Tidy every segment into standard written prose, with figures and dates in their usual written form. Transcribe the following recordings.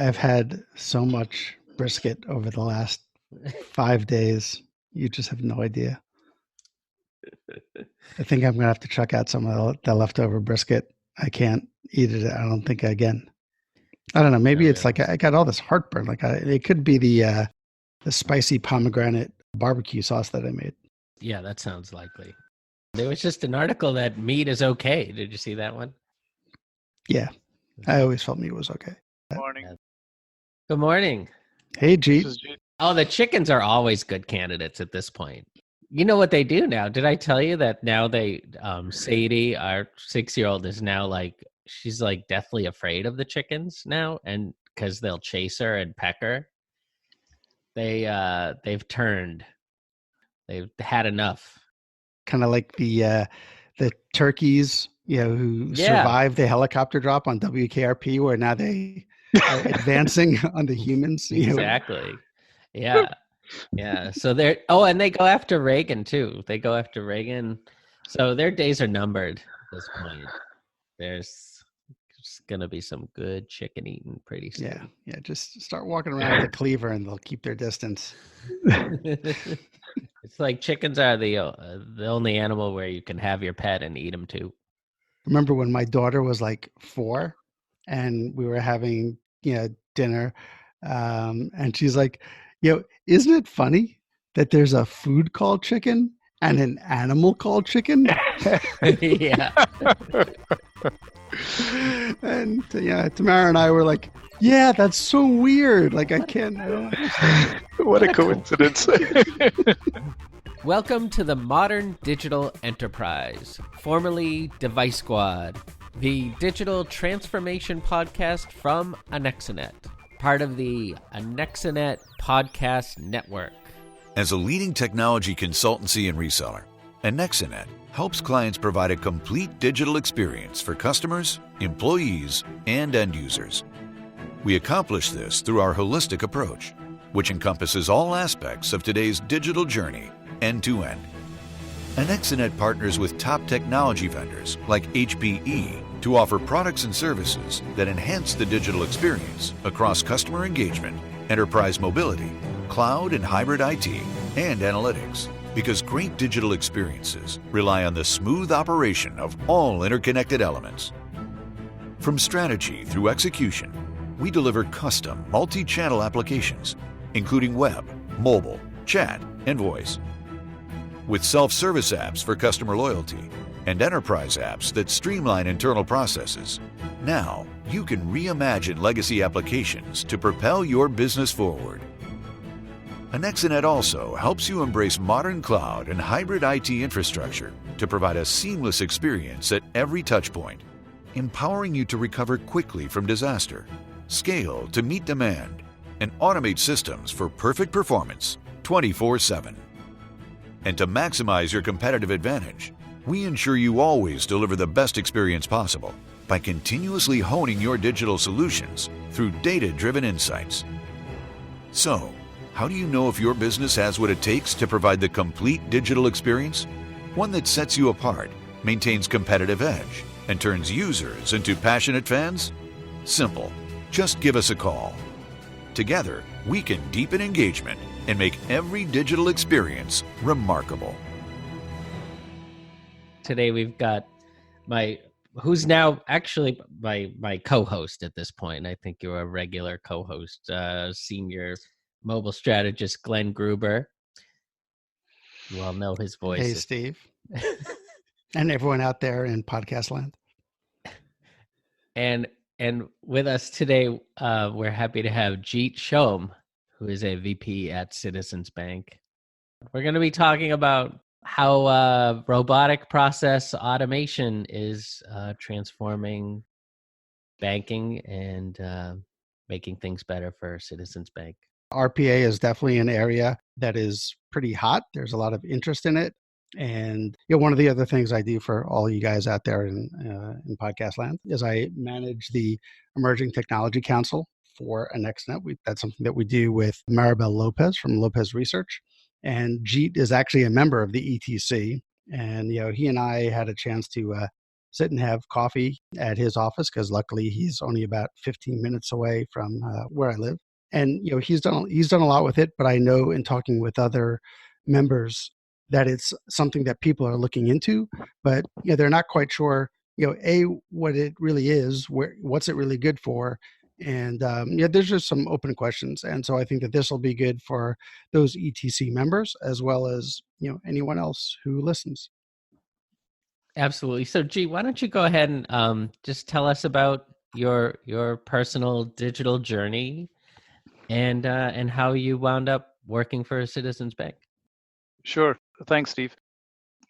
I've had so much brisket over the last 5 days. You just have no idea. I think I'm going to have to chuck out some of the leftover brisket. I can't eat it. I don't think again. I don't know. Maybe it's like I got all this heartburn. It could be the spicy pomegranate barbecue sauce that I made. Yeah, that sounds likely. There was just an article that meat is okay. Did you see that one? Yeah. I always felt meat was okay. Good morning. Good morning. Hey, Jeet. This is Jeet. Oh, the chickens are always good candidates at this point. You know what they do now? Did I tell you that now Sadie, our 6-year-old, is now she's deathly afraid of the chickens now, and because they'll chase her and peck her. They've turned. They've had enough. Kind of like the turkeys, who survived the helicopter drop on WKRP, where now they are advancing on the humans. Exactly. Yeah. Yeah. So and they go after Reagan too. They go after Reagan. So their days are numbered at this point. There's going to be some good chicken eating pretty soon. Yeah. Just start walking around with a cleaver and they'll keep their distance. It's like chickens are the only animal where you can have your pet and eat them too. Remember when my daughter was 4 and we were having, dinner, and she's like, isn't it funny that there's a food called chicken and an animal called chicken? Yeah. And Tamara and I were like, yeah, that's so weird. I don't understand. What a coincidence. Welcome to the Modern Digital Enterprise, formerly Device Squad, the digital transformation podcast from Anexinet, part of the Anexinet Podcast Network. As a leading technology consultancy and reseller, Anexinet helps clients provide a complete digital experience for customers, employees, and end users. We accomplish this through our holistic approach, which encompasses all aspects of today's digital journey, end-to-end. Anexinet partners with top technology vendors like HPE to offer products and services that enhance the digital experience across customer engagement, enterprise mobility, cloud and hybrid IT, and analytics. Because great digital experiences rely on the smooth operation of all interconnected elements. From strategy through execution, we deliver custom multi-channel applications, including web, mobile, chat, and voice. With self-service apps for customer loyalty and enterprise apps that streamline internal processes, now you can reimagine legacy applications to propel your business forward. Anexinet also helps you embrace modern cloud and hybrid IT infrastructure to provide a seamless experience at every touchpoint, empowering you to recover quickly from disaster, scale to meet demand, and automate systems for perfect performance 24/7. And to maximize your competitive advantage, we ensure you always deliver the best experience possible by continuously honing your digital solutions through data-driven insights. So, how do you know if your business has what it takes to provide the complete digital experience? One that sets you apart, maintains competitive edge, and turns users into passionate fans? Simple. Just give us a call. Together, we can deepen engagement and make every digital experience remarkable. Today we've got who's now actually my co-host at this point. I think you're a regular co-host, senior mobile strategist Glenn Gruber. You all know his voice. Hey, Steve. And everyone out there in podcast land. And with us today, we're happy to have Jeet Shome, who is a VP at Citizens Bank. We're going to be talking about how robotic process automation is transforming banking and making things better for Citizens Bank. RPA is definitely an area that is pretty hot. There's a lot of interest in it. And one of the other things I do for all you guys out there in podcast land is I manage the Emerging Technology Council for Anexinet. That's something that we do with Maribel Lopez from Lopez Research. And Jeet is actually a member of the ETC. And, he and I had a chance to sit and have coffee at his office, because luckily he's only about 15 minutes away from where I live. And he's done a lot with it, but I know in talking with other members that it's something that people are looking into, but they're not quite sure what it really is, what's it really good for. And there's just some open questions. And so I think that this will be good for those ETC members as well as anyone else who listens. Absolutely. So, G, why don't you go ahead and just tell us about your personal digital journey and how you wound up working for Citizens Bank? Sure. Thanks, Steve.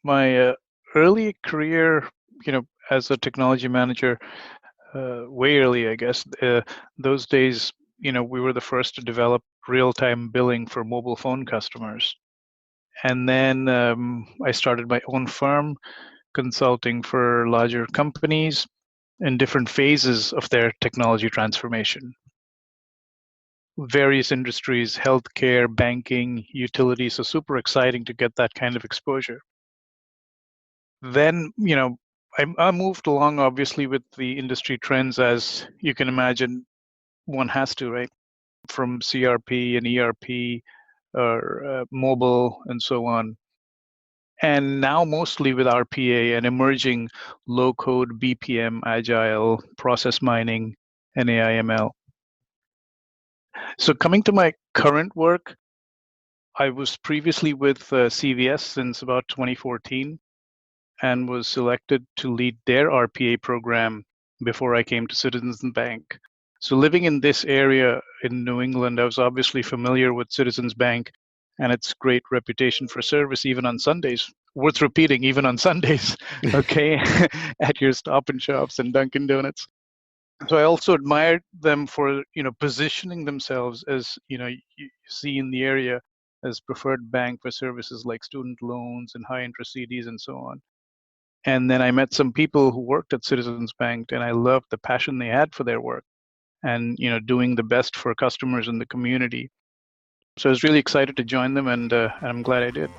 My early career, as a technology manager, way early, I guess. Those days, we were the first to develop real-time billing for mobile phone customers. And then I started my own firm, consulting for larger companies in different phases of their technology transformation. Various industries, healthcare, banking, utilities. So super exciting to get that kind of exposure. Then, I moved along obviously with the industry trends, as you can imagine, one has to, right? From CRP and ERP or mobile and so on. And now mostly with RPA and emerging low-code BPM, agile, process mining, and AI/ML. So coming to my current work, I was previously with CVS since about 2014 and was selected to lead their RPA program before I came to Citizens Bank. So living in this area in New England, I was obviously familiar with Citizens Bank and its great reputation for service, even on Sundays. Worth repeating, even on Sundays, okay, at your Stop and Shops and Dunkin' Donuts. So I also admired them for, positioning themselves as, you see in the area as preferred bank for services like student loans and high interest CDs and so on. And then I met some people who worked at Citizens Bank, and I loved the passion they had for their work and, doing the best for customers in the community. So I was really excited to join them, and I'm glad I did.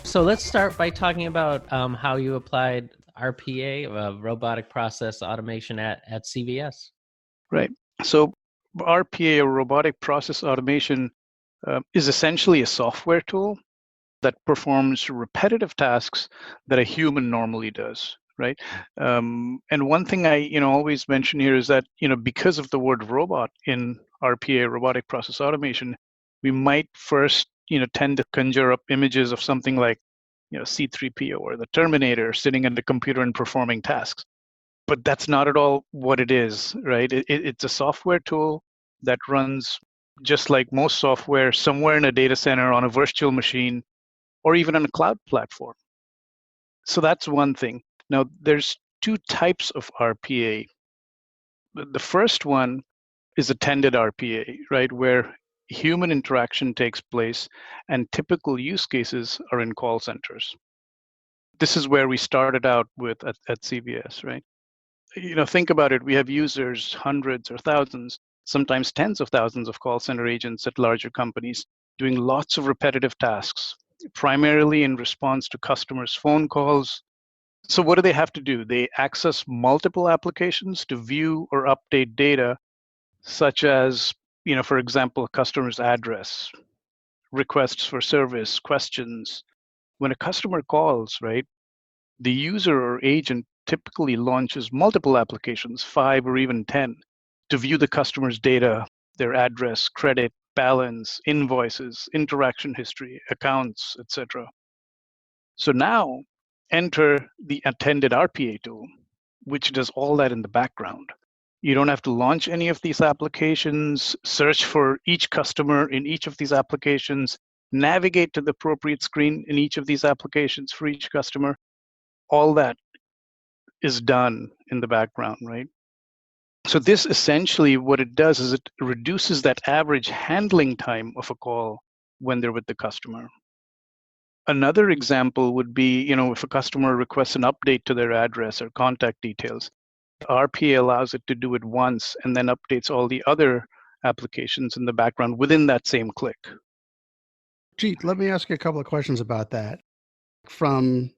So let's start by talking about how you applied RPA, robotic process automation at CVS. Right. So RPA, or robotic process automation, is essentially a software tool that performs repetitive tasks that a human normally does, right? And one thing I always mention here is that because of the word robot in RPA, robotic process automation, we might first tend to conjure up images of something like C3PO or the Terminator sitting at the computer and performing tasks. But that's not at all what it is, right? It's a software tool that runs just like most software somewhere in a data center, on a virtual machine, or even on a cloud platform. So that's one thing. Now, there's two types of RPA. The first one is attended RPA, right, where human interaction takes place and typical use cases are in call centers. This is where we started out with at CVS, right? Think about it. We have users, hundreds or thousands, sometimes tens of thousands of call center agents at larger companies doing lots of repetitive tasks, primarily in response to customers' phone calls. So what do they have to do? They access multiple applications to view or update data, such as, for example, a customer's address, requests for service, questions. When a customer calls, right, the user or agent typically launches multiple applications, 5 or even 10, to view the customer's data, their address, credit, balance, invoices, interaction history, accounts, etc. So now enter the attended RPA tool, which does all that in the background. You don't have to launch any of these applications, search for each customer in each of these applications, navigate to the appropriate screen in each of these applications for each customer. All that is done in the background, right? So this essentially, what it does is it reduces that average handling time of a call when they're with the customer. Another example would be, if a customer requests an update to their address or contact details, RPA allows it to do it once and then updates all the other applications in the background within that same click. Jeet, let me ask you a couple of questions about that from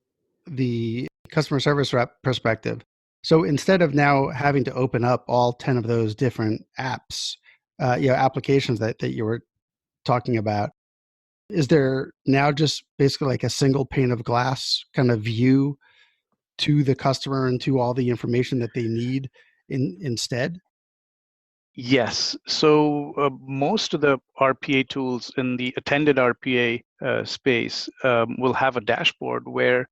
the customer service rep perspective. So instead of now having to open up all 10 of those different apps, applications that you were talking about, is there now just basically like a single pane of glass kind of view to the customer and to all the information that they need instead? Yes. So most of the RPA tools in the attended RPA space will have a dashboard where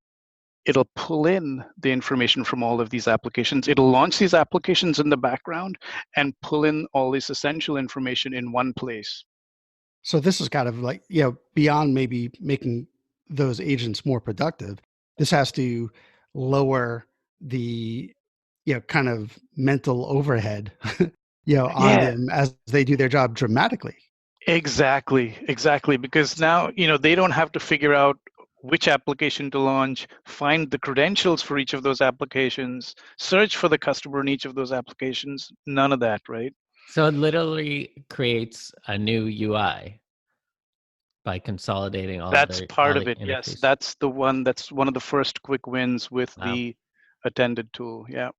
it'll pull in the information from all of these applications. It'll launch these applications in the background and pull in all this essential information in one place. So this is kind of like, beyond maybe making those agents more productive, this has to lower the, kind of mental overhead, on Yeah, them as they do their job dramatically. exactly. Because now, they don't have to figure out which application to launch, find the credentials for each of those applications, search for the customer in each of those applications. None of that, right? So it literally creates a new UI by consolidating all That's part the of it. Yes, interface. that's one of the first quick wins with Wow. the attended tool. Yeah.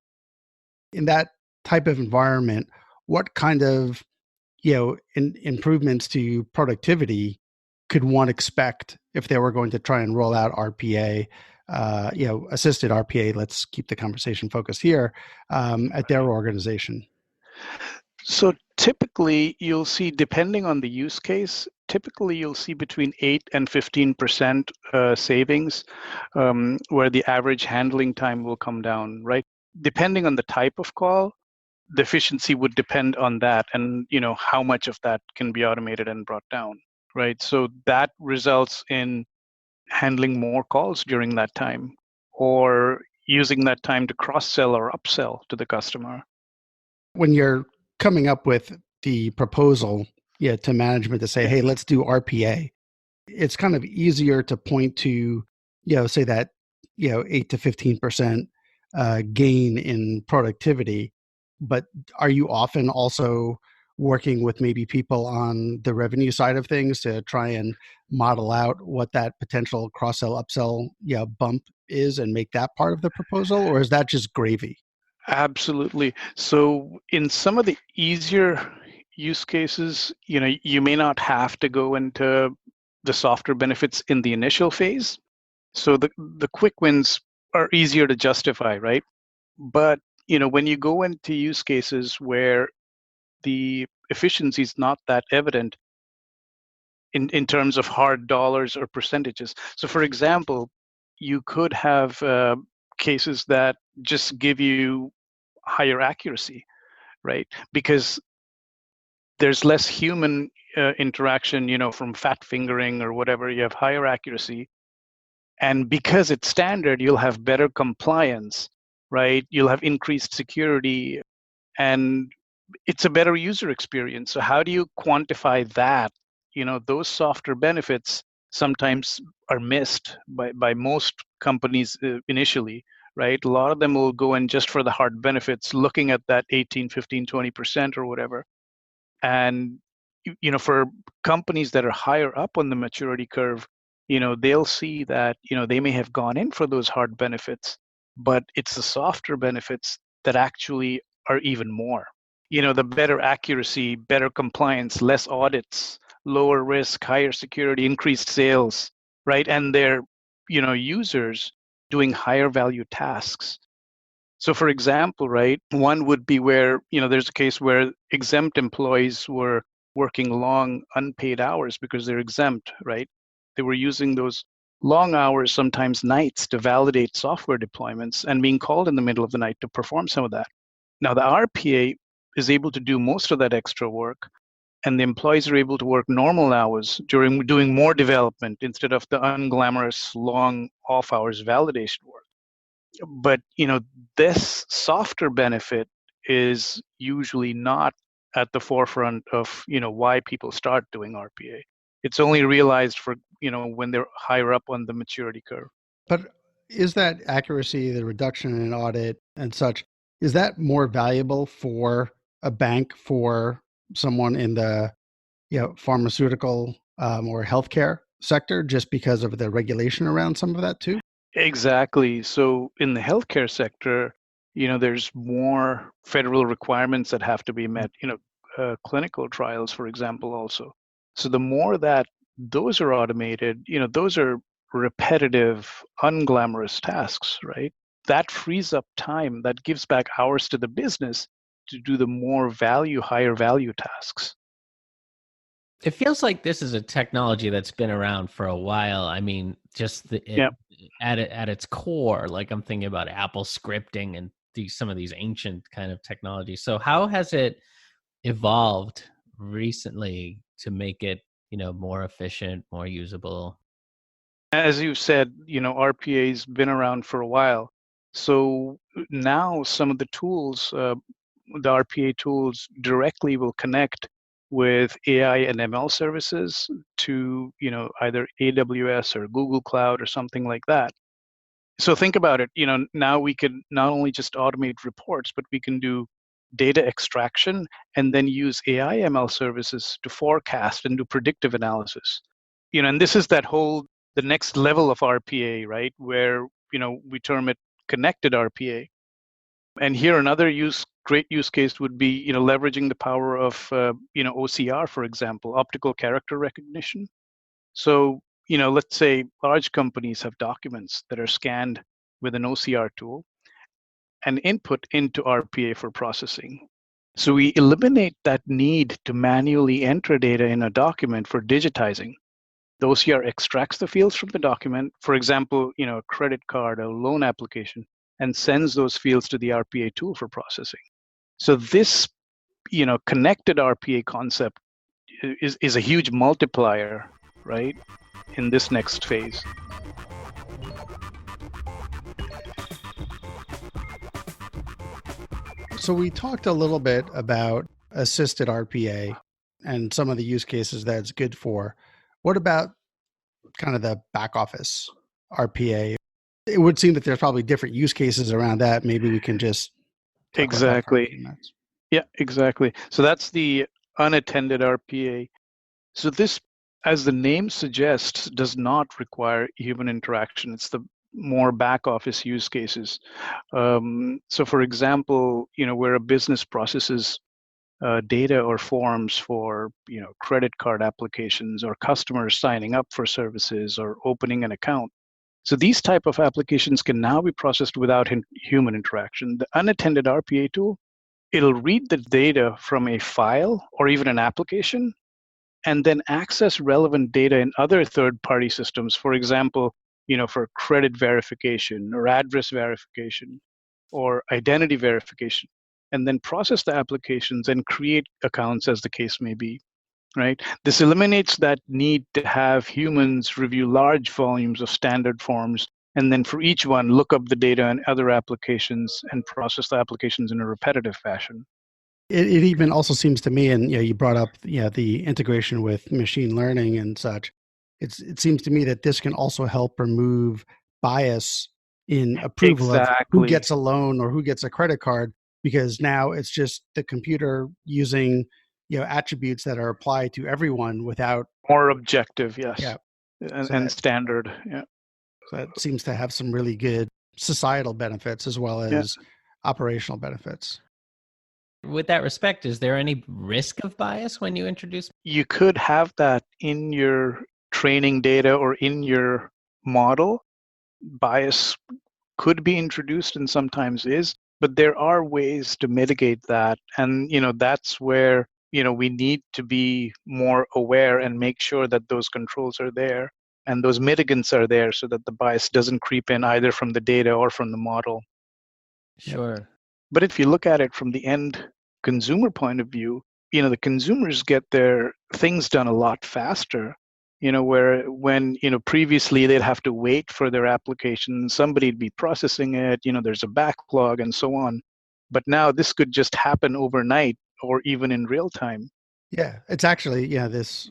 In that type of environment, what kind of, improvements to productivity could one expect if they were going to try and roll out RPA, assisted RPA? Let's keep the conversation focused here, at their organization. So typically you'll see, depending on the use case, typically you'll see between 8 and 15% savings, where the average handling time will come down, right? Depending on the type of call, the efficiency would depend on that, and how much of that can be automated and brought down, right? So that results in handling more calls during that time, or using that time to cross-sell or upsell to the customer. When you're coming up with the proposal, to management to say, Yeah. hey, let's do RPA, it's kind of easier to point to, say that, 8 to 15% gain in productivity. But are you often also working with maybe people on the revenue side of things to try and model out what that potential cross-sell, upsell, bump is and make that part of the proposal? Or is that just gravy? Absolutely. So in some of the easier use cases, you may not have to go into the software benefits in the initial phase. So the quick wins are easier to justify, right? But when you go into use cases where the efficiency is not that evident in terms of hard dollars or percentages. So for example, you could have cases that just give you higher accuracy, right? Because there's less human interaction, from fat fingering or whatever. You have higher accuracy, and because it's standard, you'll have better compliance, right? You'll have increased security, and it's a better user experience. So how do you quantify that? Those softer benefits sometimes are missed by most companies initially, right? A lot of them will go in just for the hard benefits, looking at that 18, 15, 20% or whatever. And for companies that are higher up on the maturity curve, they'll see that they may have gone in for those hard benefits, but it's the softer benefits that actually are even more. The better accuracy, better compliance, less audits, lower risk, higher security, increased sales, right? And they're users doing higher value tasks. So for example, right, one would be where, there's a case where exempt employees were working long unpaid hours because they're exempt, right? They were using those long hours, sometimes nights, to validate software deployments and being called in the middle of the night to perform some of that. Now the RPA is able to do most of that extra work, and the employees are able to work normal hours during doing more development instead of the unglamorous long off hours validation work. But this softer benefit is usually not at the forefront of why people start doing RPA. It's only realized for when they're higher up on the maturity curve. But is that accuracy, the reduction in audit and such, is that more valuable for a bank, for someone in the pharmaceutical or healthcare sector just because of the regulation around some of that too? Exactly. So in the healthcare sector, there's more federal requirements that have to be met, clinical trials, for example, also. So the more that those are automated, those are repetitive, unglamorous tasks, right? That frees up time, that gives back hours to the business to do the more higher value tasks. It feels like this is a technology that's been around for a while. I mean, just Yeah. at its core, like I'm thinking about Apple scripting and some of these ancient kind of technologies. So how has it evolved recently to make it, more efficient, more usable? As you said, RPA's been around for a while. So now some of the tools, the RPA tools directly will connect with AI and ML services to, either AWS or Google Cloud or something like that. So think about it, now we can not only just automate reports, but we can do data extraction and then use AI ML services to forecast and do predictive analysis. And this is the next level of RPA, right? Where, we term it connected RPA. And here another great use case would be, leveraging the power of, OCR, for example, optical character recognition. So, let's say large companies have documents that are scanned with an OCR tool and input into RPA for processing. So we eliminate that need to manually enter data in a document for digitizing. The OCR extracts the fields from the document, for example, a credit card, a loan application, and sends those fields to the RPA tool for processing. So this, connected RPA concept is a huge multiplier, right, in this next phase. So we talked a little bit about assisted RPA and some of the use cases that it's good for. What about kind of the back office RPA? It would seem that there's probably different use cases around that. Maybe we can just talk about that for a few minutes. Yeah, exactly. So that's the unattended RPA. So this, as the name suggests, does not require human interaction. It's the more back office use cases. So for example, where a business processes data or forms for, credit card applications or customers signing up for services or opening an account. So these type of applications can now be processed without human interaction. The unattended RPA tool, it'll read the data from a file or even an application and then access relevant data in other third-party systems, for example, for credit verification or address verification or identity verification, and then process the applications and create accounts as the case may be, right? This eliminates that need to have humans review large volumes of standard forms and then for each one, look up the data in other applications and process the applications in a repetitive fashion. It even also seems to me, and you brought up the integration with machine learning and such. It seems to me that this can also help remove bias in approval of who gets a loan or who gets a credit card, because now it's just the computer using attributes that are applied to everyone without more objective, yes, yeah, and standard, yeah. So that seems to have some really good societal benefits as well as operational benefits. With that respect, is there any risk of bias when you introduce? You could have that in your training data or in your model. Bias could be introduced and sometimes is, but there are ways to mitigate that. And, that's where, we need to be more aware and make sure that those controls are there and those mitigants are there so that the bias doesn't creep in either from the data or from the model. Sure. But if you look at it from the end consumer point of view, the consumers get their things done a lot faster, where when, previously they'd have to wait for their application, somebody'd be processing it, there's a backlog and so on. But now this could just happen overnight or even in real time. Yeah, it's actually, this,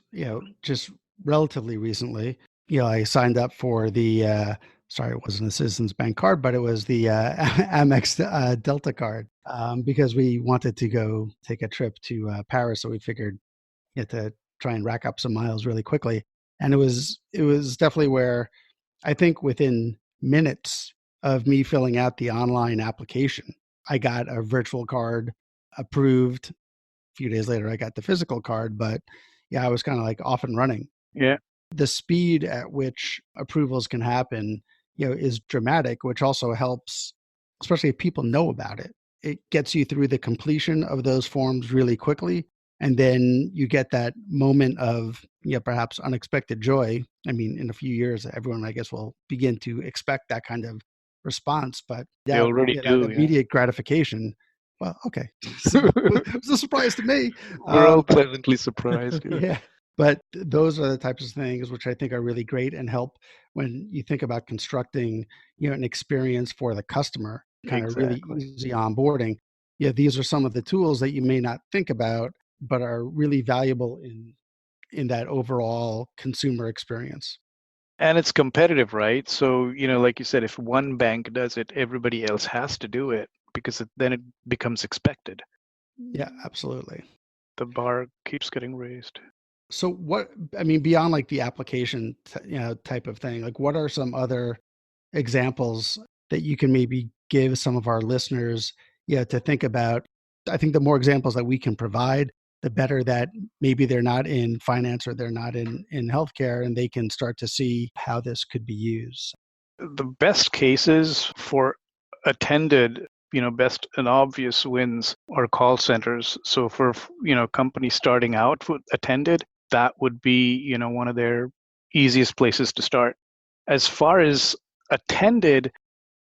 just relatively recently, I signed up for the, sorry, it wasn't a Citizens Bank card, but it was the Amex Delta card because we wanted to go take a trip to Paris. So we figured to try and rack up some miles really quickly. And it was definitely where I think within minutes of me filling out the online application, I got a virtual card approved. A few days later, I got the physical card, but yeah, I was kind of like off and running. Yeah. The speed at which approvals can happen, is dramatic, which also helps, especially if people know about it. It gets you through the completion of those forms really quickly. And then you get that moment of, perhaps unexpected joy. I mean, in a few years, everyone, I guess, will begin to expect that kind of response. But They already that do. immediate gratification. Well, okay. It was a surprise to me. We're all pleasantly surprised. Yeah. But those are the types of things which I think are really great and help when you think about constructing, an experience for the customer, kind of really easy onboarding. Yeah, these are some of the tools that you may not think about, but are really valuable in that overall consumer experience. And it's competitive, right? So, like you said, if one bank does it, everybody else has to do it because then it becomes expected. Yeah, absolutely. The bar keeps getting raised. So beyond like the application, type of thing, like what are some other examples that you can maybe give some of our listeners, to think about? I think the more examples that we can provide, the better that maybe they're not in finance or they're not in healthcare, and they can start to see how this could be used. The best cases for attended, best and obvious wins are call centers. So for, companies starting out with attended, that would be, one of their easiest places to start. As far as attended,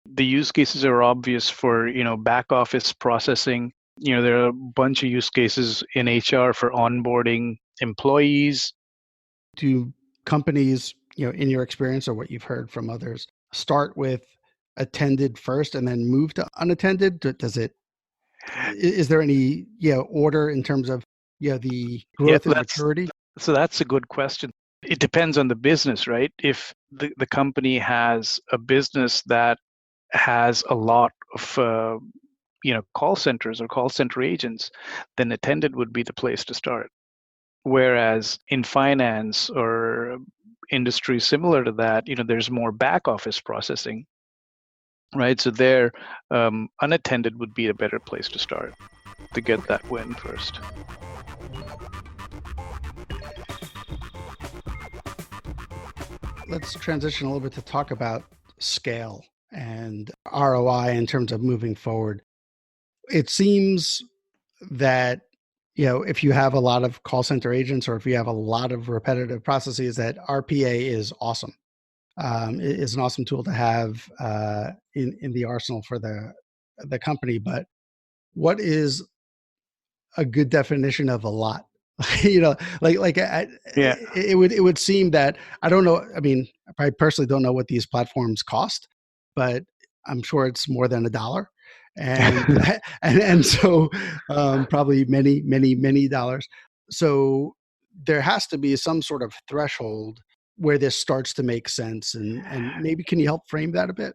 the use cases are obvious for, back office processing. There are a bunch of use cases in HR for onboarding employees. Do companies, in your experience or what you've heard from others, start with attended first and then move to unattended? Is there any, order in terms of, the growth and maturity? So that's a good question. It depends on the business, right? If the company has a business that has a lot of, call centers or call center agents, then attended would be the place to start. Whereas in finance or industries similar to that, there's more back office processing, right? So there, unattended would be a better place to start to get that win first. Let's transition a little bit to talk about scale and ROI in terms of moving forward. It seems that, if you have a lot of call center agents or if you have a lot of repetitive processes, that RPA is awesome. It is an awesome tool to have in the arsenal for the company. But what is a good definition of a lot? It would seem that, I don't know. I mean, I personally don't know what these platforms cost, but I'm sure it's more than $1. And and so probably many dollars. So there has to be some sort of threshold where this starts to make sense. And maybe can you help frame that a bit?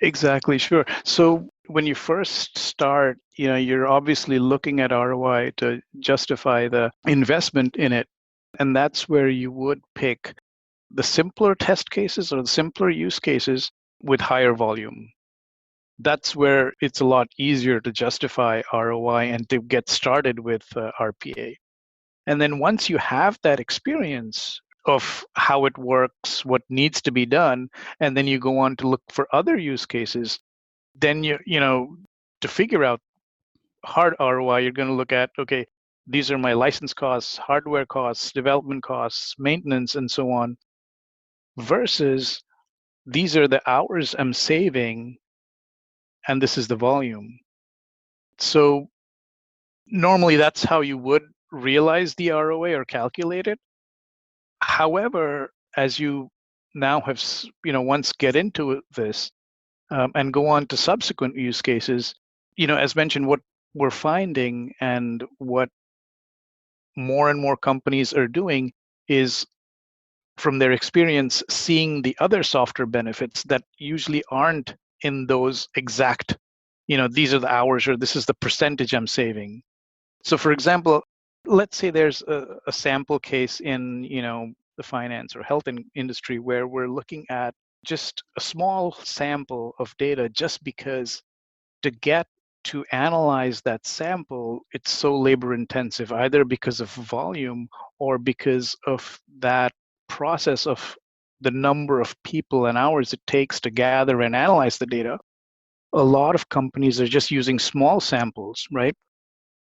Exactly, sure. So when you first start, you're obviously looking at ROI to justify the investment in it. And that's where you would pick the simpler test cases or the simpler use cases with higher volume. That's where it's a lot easier to justify ROI and to get started with RPA. And then once you have that experience of how it works, what needs to be done, and then you go on to look for other use cases, then to figure out hard ROI, you're going to look at, okay, these are my license costs, hardware costs, development costs, maintenance, and so on, versus these are the hours I'm saving, and this is the volume. So normally that's how you would realize the ROA or calculate it. However, as you now have, once get into this and go on to subsequent use cases, as mentioned, what we're finding and what more and more companies are doing is, from their experience, seeing the other software benefits that usually aren't in those exact, these are the hours or this is the percentage I'm saving. So for example, let's say there's a sample case in, the finance or health industry, where we're looking at just a small sample of data, just because to get to analyze that sample, it's so labor intensive, either because of volume or because of that process of the number of people and hours it takes to gather and analyze the data. A lot of companies are just using small samples, right?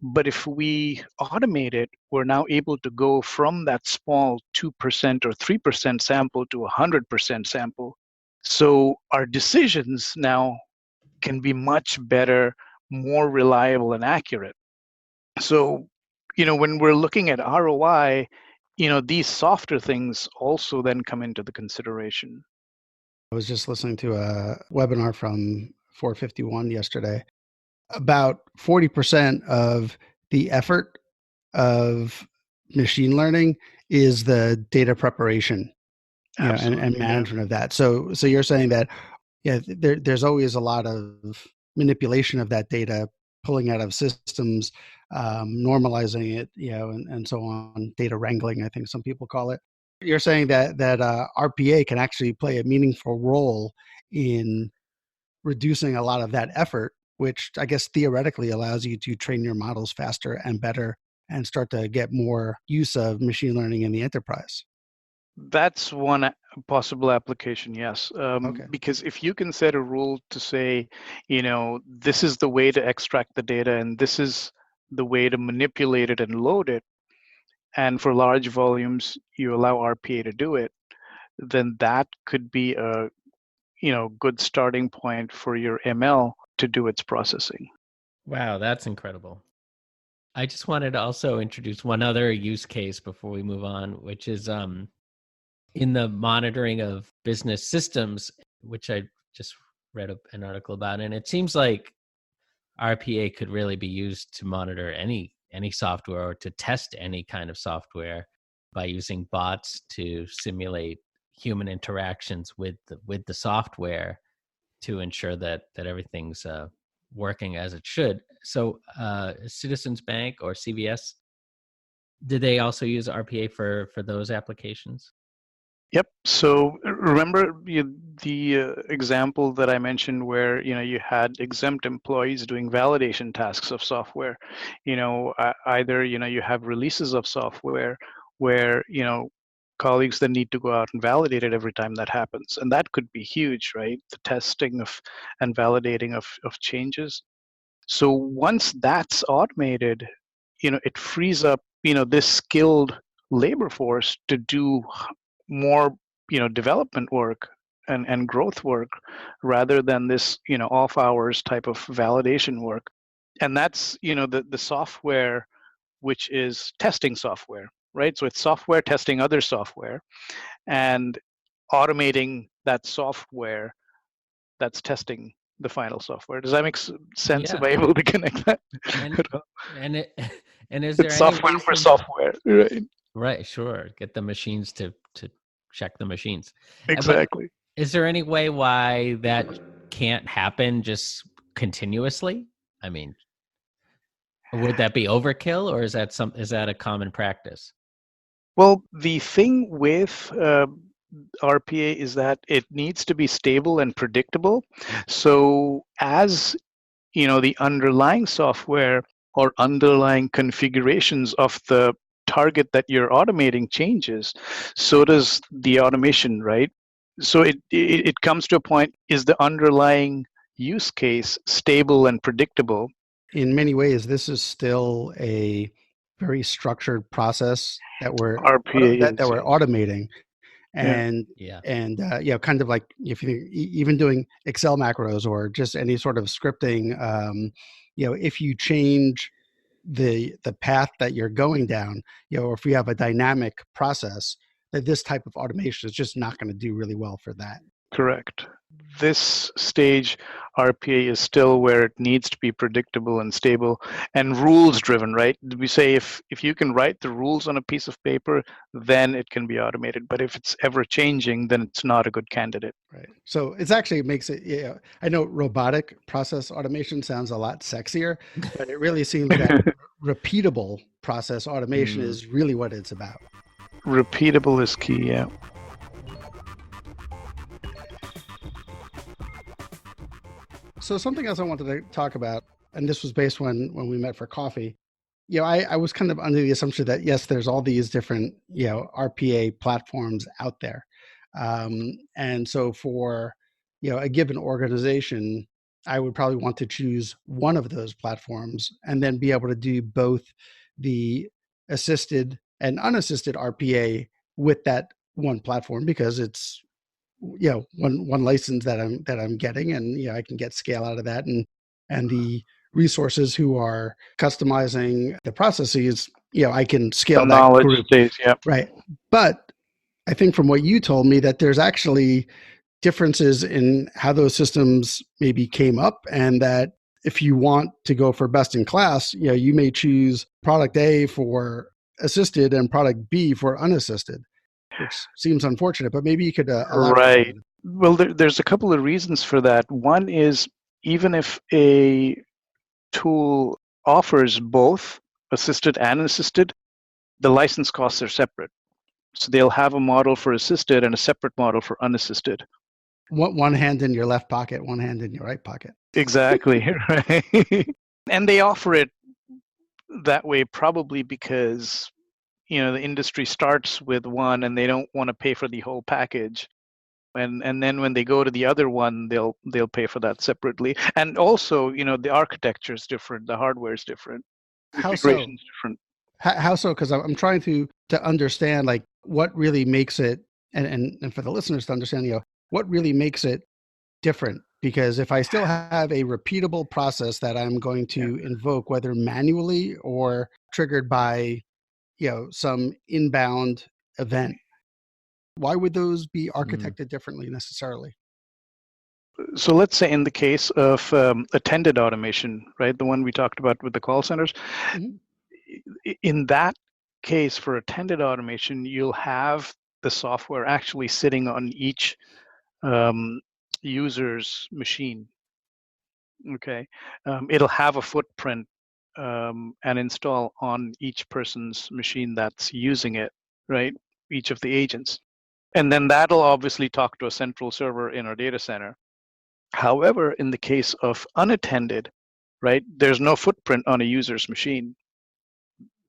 But if we automate it, we're now able to go from that small 2% or 3% sample to 100% sample. So our decisions now can be much better, more reliable and accurate. So, when we're looking at ROI, these softer things also then come into the consideration. I was just listening to a webinar from 451 yesterday. About 40% of the effort of machine learning is the data preparation, and management of that. So you're saying that, there's always a lot of manipulation of that data, pulling out of systems, normalizing it, and so on. Data wrangling, I think some people call it. You're saying that RPA can actually play a meaningful role in reducing a lot of that effort, which I guess theoretically allows you to train your models faster and better and start to get more use of machine learning in the enterprise. That's one possible application, yes. Okay. Because if you can set a rule to say, this is the way to extract the data and this is the way to manipulate it and load it, and for large volumes you allow RPA to do it, then that could be a good starting point for your ML to do its processing. Wow, that's incredible. I just wanted to also introduce one other use case before we move on, which is in the monitoring of business systems, which I just read an article about. And it seems like RPA could really be used to monitor any software or to test any kind of software by using bots to simulate human interactions with the software to ensure that everything's working as it should. So Citizens Bank or CVS, did they also use RPA for those applications? Yep. So remember the example that I mentioned where you had exempt employees doing validation tasks of software. Either you have releases of software where colleagues then need to go out and validate it every time that happens, and that could be huge, right? The testing of and validating of changes. So once that's automated, it frees up this skilled labor force to do more development work and growth work rather than this off hours type of validation work. And that's the software, which is testing software, right? So it's software testing other software and automating that software that's testing the final software. Does that make sense? Yeah. Am I able to connect that? And is there it's any software reason... for software, right? Right, sure. Get the machines to check the machines. Exactly. But is there any way why that can't happen just continuously? I mean, would that be overkill, or is that a common practice? Well, the thing with RPA is that it needs to be stable and predictable. So as the underlying software or underlying configurations of the target that you're automating changes, so does the automation, right? So it comes to a point, is the underlying use case stable and predictable? In many ways, this is still a very structured process that we're automating. And kind of like if you even doing Excel macros or just any sort of scripting, if you change the path that you're going down, or if you have a dynamic process, that this type of automation is just not going to do really well for that. Correct. This stage, RPA is still where it needs to be predictable and stable and rules driven, right? We say if you can write the rules on a piece of paper, then it can be automated. But if it's ever changing, then it's not a good candidate. Right. So it actually makes it, I know robotic process automation sounds a lot sexier, but it really seems that repeatable process automation is really what it's about. Repeatable is key, yeah. So something else I wanted to talk about, and this was based when we met for coffee. I was kind of under the assumption that yes, there's all these different RPA platforms out there, and so for a given organization, I would probably want to choose one of those platforms and then be able to do both the assisted and unassisted RPA with that one platform because it's one license that I'm getting, and I can get scale out of that, and the resources who are customizing the processes, I can scale The that knowledge group, stays, yeah. right? But I think from what you told me that there's actually differences in how those systems maybe came up, and that if you want to go for best in class, you may choose product A for assisted and product B for unassisted, which seems unfortunate, but maybe you could elaborate. Right. Well, there's a couple of reasons for that. One is even if a tool offers both assisted and unassisted, the license costs are separate. So they'll have a model for assisted and a separate model for unassisted. One hand in your left pocket, one hand in your right pocket. Exactly, right. And they offer it that way probably because the industry starts with one and they don't want to pay for the whole package. And then when they go to the other one, they'll pay for that separately. And also, the architecture is different, the hardware is different, How so? configuration is different. How so? Because I'm trying to understand like what really makes it, and for the listeners to understand, what really makes it different. Because if I still have a repeatable process that I'm going to invoke, whether manually or triggered by some inbound event, why would those be architected differently necessarily? So let's say in the case of attended automation, right, the one we talked about with the call centers, in that case for attended automation, you'll have the software actually sitting on each user's machine. Okay, it'll have a footprint and install on each person's machine that's using it, right? Each of the agents. And then that'll obviously talk to a central server in our data center. However, in the case of unattended, right, there's no footprint on a user's machine.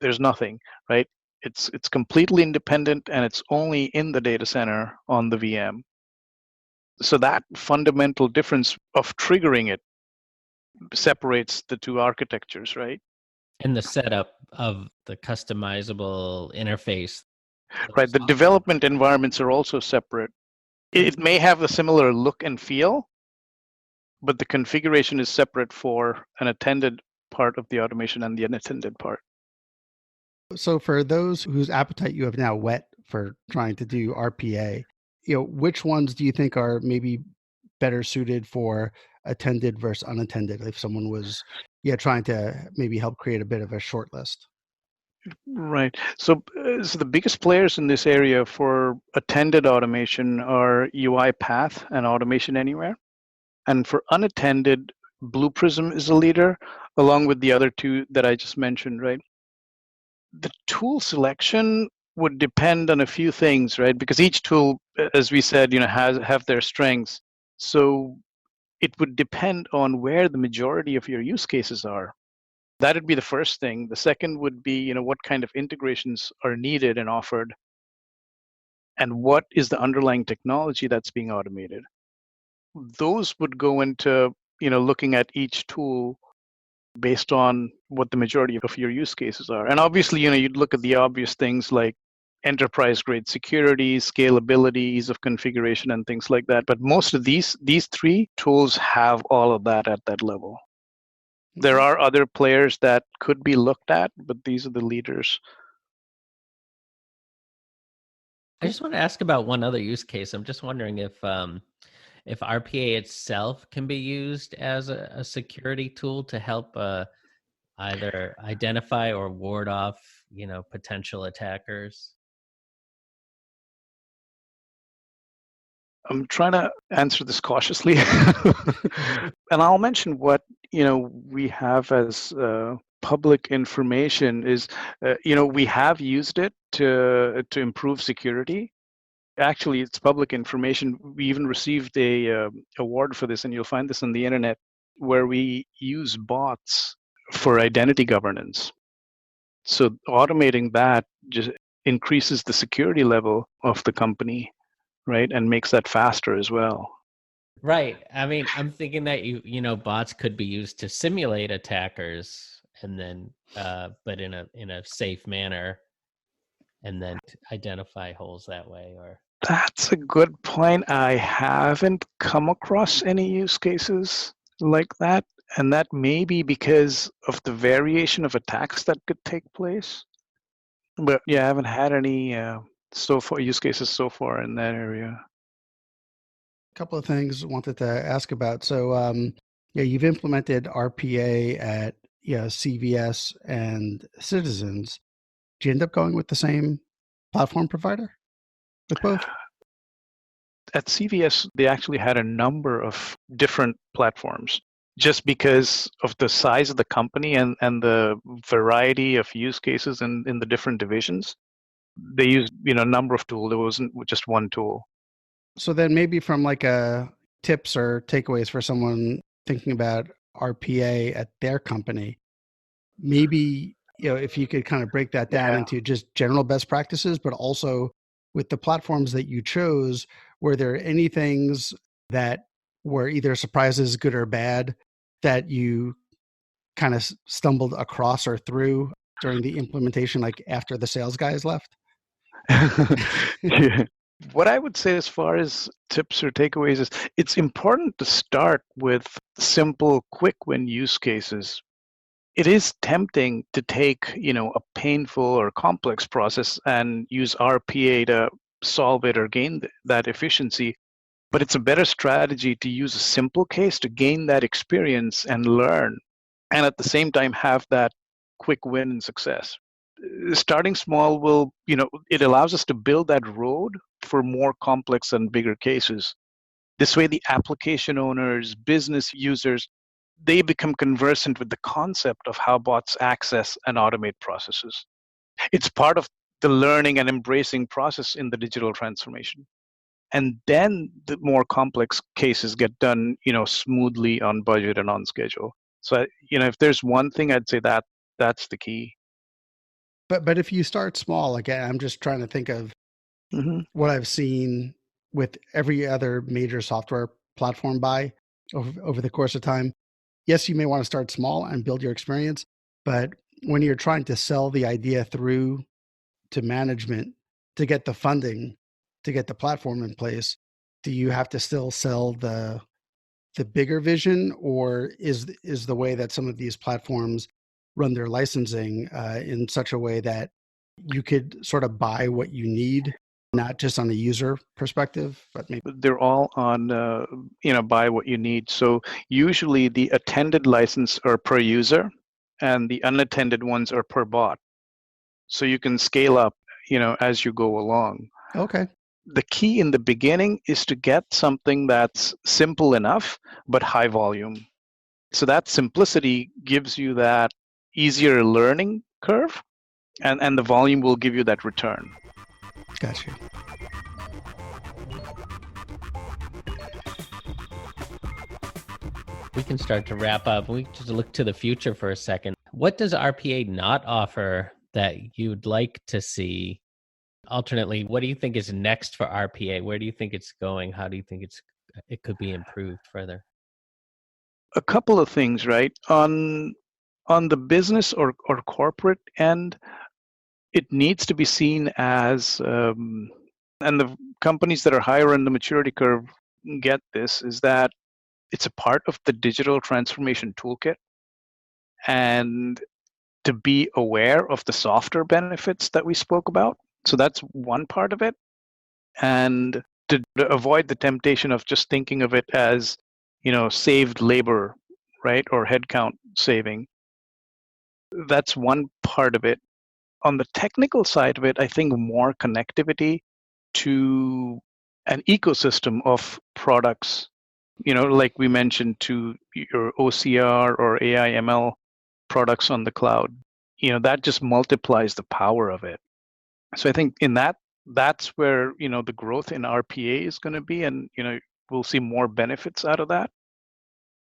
There's nothing, right? It's completely independent and it's only in the data center on the VM. So that fundamental difference of triggering it separates the two architectures, right? And the setup of the customizable interface. Right. The development environments are also separate. It may have a similar look and feel, but the configuration is separate for an attended part of the automation and the unattended part. So for those whose appetite you have now whet for trying to do RPA, which ones do you think are maybe better suited for attended versus unattended if someone was trying to maybe help create a bit of a short list? Right. So the biggest players in this area for attended automation are UiPath and Automation Anywhere. And for unattended, Blue Prism is a leader, along with the other two that I just mentioned, right? The tool selection would depend on a few things, right? Because each tool, as we said, have their strengths. So it would depend on where the majority of your use cases are. That would be the first thing. The second would be, what kind of integrations are needed and offered, and what is the underlying technology that's being automated. Those would go into, looking at each tool based on what the majority of your use cases are. And obviously, you'd look at the obvious things like enterprise-grade security, scalability, ease of configuration, and things like that. But most of these three tools have all of that at that level. There are other players that could be looked at, but these are the leaders. I just want to ask about one other use case. I'm just wondering if RPA itself can be used as a security tool to help either identify or ward off, potential attackers. I'm trying to answer this cautiously. And I'll mention what we have as public information is, we have used it to improve security. Actually, it's public information. We even received a award for this, and you'll find this on the internet, where we use bots for identity governance. So automating that just increases the security level of the company, right, and makes that faster as well. Right. I mean, I'm thinking that bots could be used to simulate attackers, and then, but in a safe manner, and then identify holes that way. Or That's a good point. I haven't come across any use cases like that, and that may be because of the variation of attacks that could take place. But yeah, I haven't had any so far use cases so far in that area. Couple of things I wanted to ask about. So, you've implemented RPA at CVS and Citizens. Do you end up going with the same platform provider with both? At CVS, they actually had a number of different platforms just because of the size of the company and the variety of use cases in the different divisions. They used a number of tools. There wasn't just one tool. So then maybe from like a tips or takeaways for someone thinking about RPA at their company, maybe, if you could kind of break that down into just general best practices, but also with the platforms that you chose, were there any things that were either surprises, good or bad, that you kind of stumbled across or through during the implementation, like after the sales guys left? Yeah. What I would say as far as tips or takeaways is it's important to start with simple, quick win use cases. It is tempting to take, a painful or complex process and use RPA to solve it or gain that efficiency. But it's a better strategy to use a simple case to gain that experience and learn, and at the same time have that quick win and success. Starting small will, it allows us to build that road for more complex and bigger cases. This way, the application owners, business users, they become conversant with the concept of how bots access and automate processes. It's part of the learning and embracing process in the digital transformation. And then the more complex cases get done, smoothly on budget and on schedule. So, if there's one thing, I'd say that's the key. But if you start small, like I'm just trying to think of what I've seen with every other major software platform buy over the course of time. Yes, you may want to start small and build your experience, but when you're trying to sell the idea through to management to get the funding, to get the platform in place, do you have to still sell the bigger vision, or is the way that some of these platforms run their licensing in such a way that you could sort of buy what you need, not just on a user perspective, but maybe they're all on buy what you need. So usually the attended license are per user and the unattended ones are per bot, so you can scale up as you go along. Okay. The key in the beginning is to get something that's simple enough but high volume. So that simplicity gives you that easier learning curve, and the volume will give you that return. Gotcha. we can start to wrap up. We just look to the future for a second. What does RPA not offer that you'd like to see? Alternately, what do you think is next for RPA? Where do you think it's going? How do you think it could be improved further? A couple of things, right? On the business or corporate end, it needs to be seen as, and the companies that are higher in the maturity curve get this, is that it's a part of the digital transformation toolkit. And to be aware of the softer benefits that we spoke about. So that's one part of it. And to avoid the temptation of just thinking of it as, saved labor, right? Or headcount saving. That's one part of it. On the technical side of it, I think more connectivity to an ecosystem of products, like we mentioned, to your OCR or AI ML products on the cloud, that just multiplies the power of it. So I think that's where, the growth in RPA is going to be, and, we'll see more benefits out of that.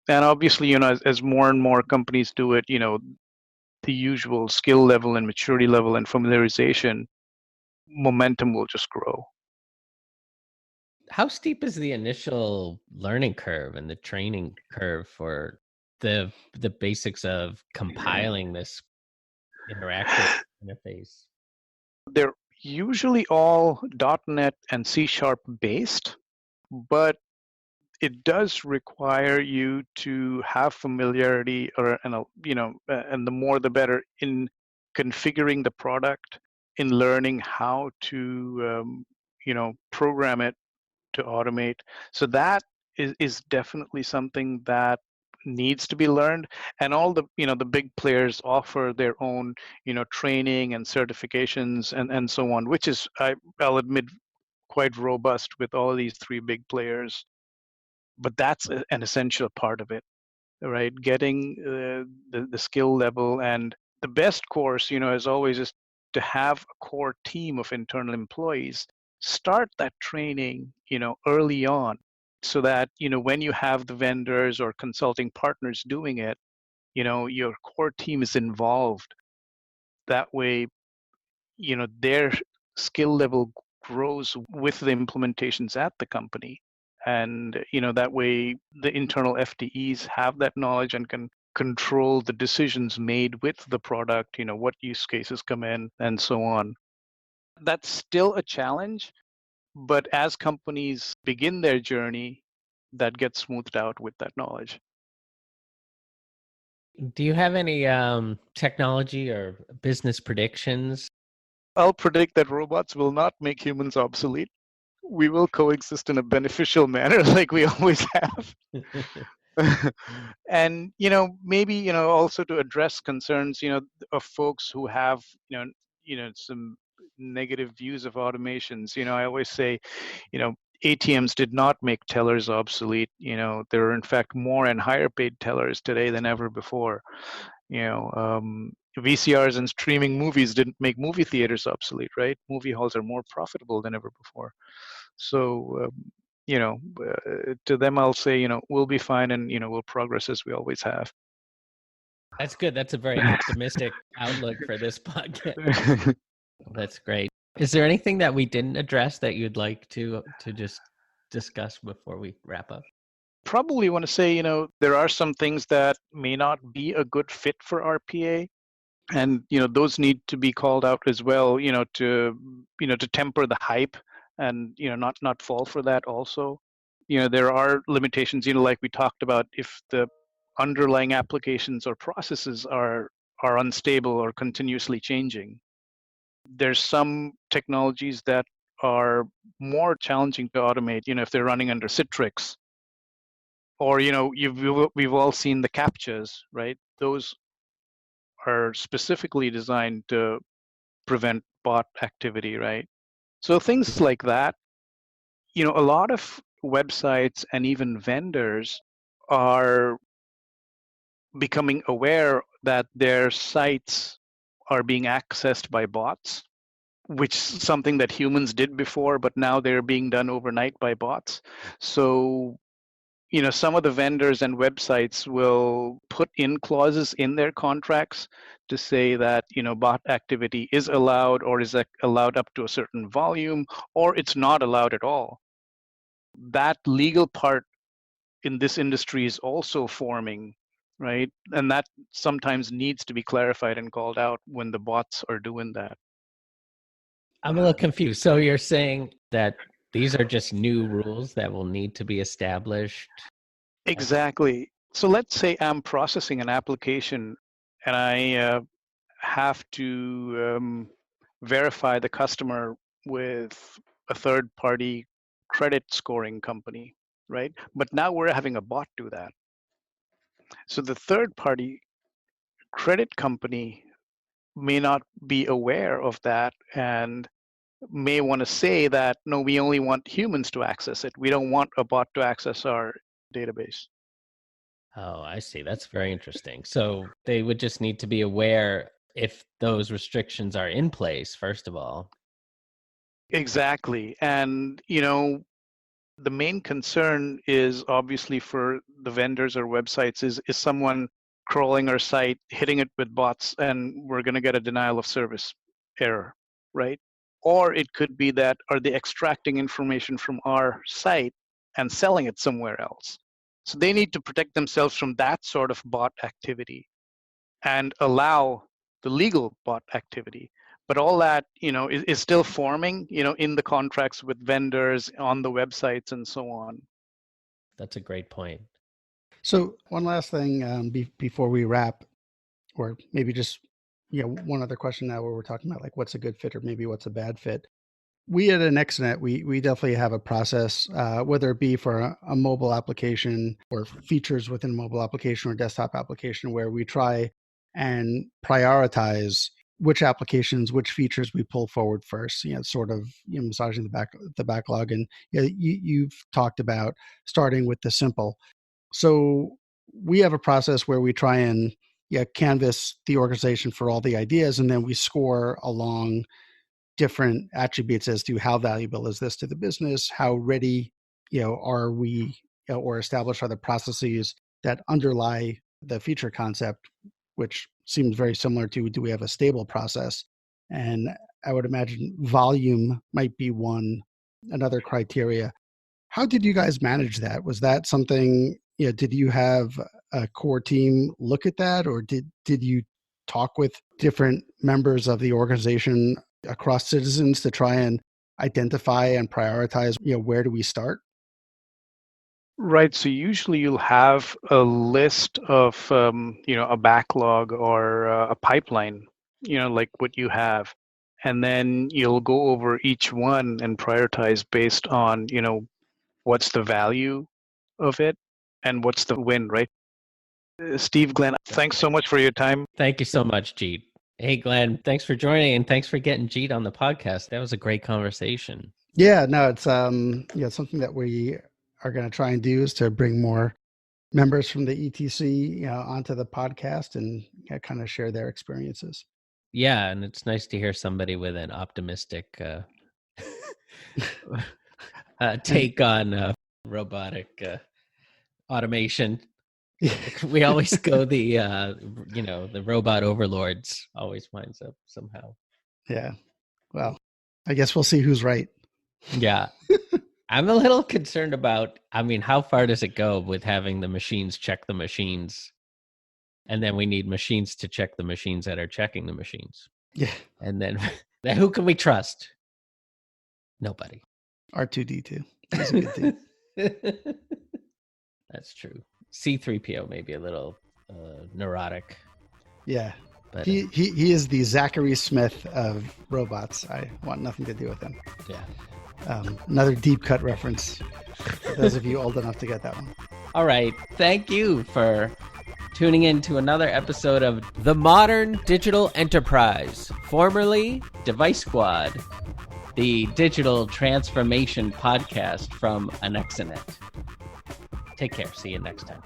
And obviously, as more and more companies do it, the usual skill level and maturity level and familiarization, momentum will just grow. How steep is the initial learning curve and the training curve for the basics of compiling this interactive interface? They're usually all .NET and C# based, but it does require you to have familiarity, and the more the better, in configuring the product, in learning how to program it to automate. So that is definitely something that needs to be learned. And all the the big players offer their own training and certifications and so on, which is, I'll admit, quite robust with all these three big players. But that's an essential part of it, right? Getting the skill level. And the best course, as always, is to have a core team of internal employees start that training early on, so that when you have the vendors or consulting partners doing it, your core team is involved. That way, their skill level grows with the implementations at the company. And that way the internal FTEs have that knowledge and can control the decisions made with the product, what use cases come in and so on. That's still a challenge, but as companies begin their journey, that gets smoothed out with that knowledge. Do you have any technology or business predictions? I'll predict that robots will not make humans obsolete. We will coexist in a beneficial manner like we always have. And maybe also to address concerns of folks who have some negative views of automations. I always say ATMs did not make tellers obsolete. There are in fact more and higher paid tellers today than ever before. VCRs and streaming movies didn't make movie theaters obsolete, right? Movie halls are more profitable than ever before. So to them I'll say we'll be fine, and we'll progress as we always have. That's good. That's a very optimistic outlook for this podcast. That's great. Is there anything that we didn't address that you'd like to just discuss before we wrap up? Probably want to say there are some things that may not be a good fit for RPA, and those need to be called out as well, to temper the hype, and not fall for that also. There are limitations, like we talked about, if the underlying applications or processes are unstable or continuously changing. There's some technologies that are more challenging to automate, if they're running under Citrix, or we've all seen the CAPTCHAs, right? Those are specifically designed to prevent bot activity, right? So things like that. A lot of websites and even vendors are becoming aware that their sites are being accessed by bots, which is something that humans did before, but now they're being done overnight by bots. So some of the vendors and websites will put in clauses in their contracts to say that bot activity is allowed, or is allowed up to a certain volume, or it's not allowed at all. That legal part in this industry is also forming, right? And that sometimes needs to be clarified and called out when the bots are doing that. I'm a little confused. So you're saying that these are just new rules that will need to be established? Exactly. So let's say I'm processing an application, and I have to verify the customer with a third-party credit scoring company, right? But now we're having a bot do that. So the third-party credit company may not be aware of that, and may want to say that, no, we only want humans to access it. We don't want a bot to access our database. Oh, I see. That's very interesting. So they would just need to be aware if those restrictions are in place, first of all. Exactly. And, the main concern is obviously for the vendors or websites is someone crawling our site, hitting it with bots, and we're going to get a denial of service error, right? Or it could be that are they extracting information from our site and selling it somewhere else? So they need to protect themselves from that sort of bot activity and allow the legal bot activity. But all that, is still forming, in the contracts with vendors, on the websites, and so on. That's a great point. So one last thing before we wrap, or maybe just one other question now, where we're talking about like what's a good fit or maybe what's a bad fit. We at Anexinet, we definitely have a process, whether it be for a mobile application or features within a mobile application or desktop application, where we try and prioritize which applications, which features we pull forward first. Sort of massaging the backlog. And you've talked about starting with the simple. So we have a process where we try and canvas the organization for all the ideas, and then we score along different attributes as to how valuable is this to the business, how ready are we or established are the processes that underlie the feature concept, which seems very similar to, do we have a stable process? And I would imagine volume might be another criteria. How did you guys manage that? Was that something, did you have a core team look at that, or did you talk with different members of the organization across citizens to try and identify and prioritize, where do we start? Right. So usually you'll have a list of, a backlog or a pipeline, like what you have. And then you'll go over each one and prioritize based on, what's the value of it and what's the win, right? Steve, Glenn, thanks so much for your time. Thank you so much, Jeet. Hey, Glenn, thanks for joining, and thanks for getting Jeet on the podcast. That was a great conversation. Yeah, no, it's something that we are going to try and do is to bring more members from the ETC onto the podcast and kind of share their experiences. Yeah, and it's nice to hear somebody with an optimistic take on robotic automation. We always go the robot overlords always winds up somehow. Yeah. Well, I guess we'll see who's right. Yeah. I'm a little concerned about, how far does it go with having the machines check the machines? And then we need machines to check the machines that are checking the machines. Yeah. And then who can we trust? Nobody. R2D2. He's a good team. That's true. C3PO may be a little neurotic. Yeah. But he is the Zachary Smith of robots. I want nothing to do with him. Yeah. Another deep cut reference. For those of you old enough to get that one. All right. Thank you for tuning in to another episode of The Modern Digital Enterprise, formerly Device Squad, the digital transformation podcast from Anexinet. Take care. See you next time.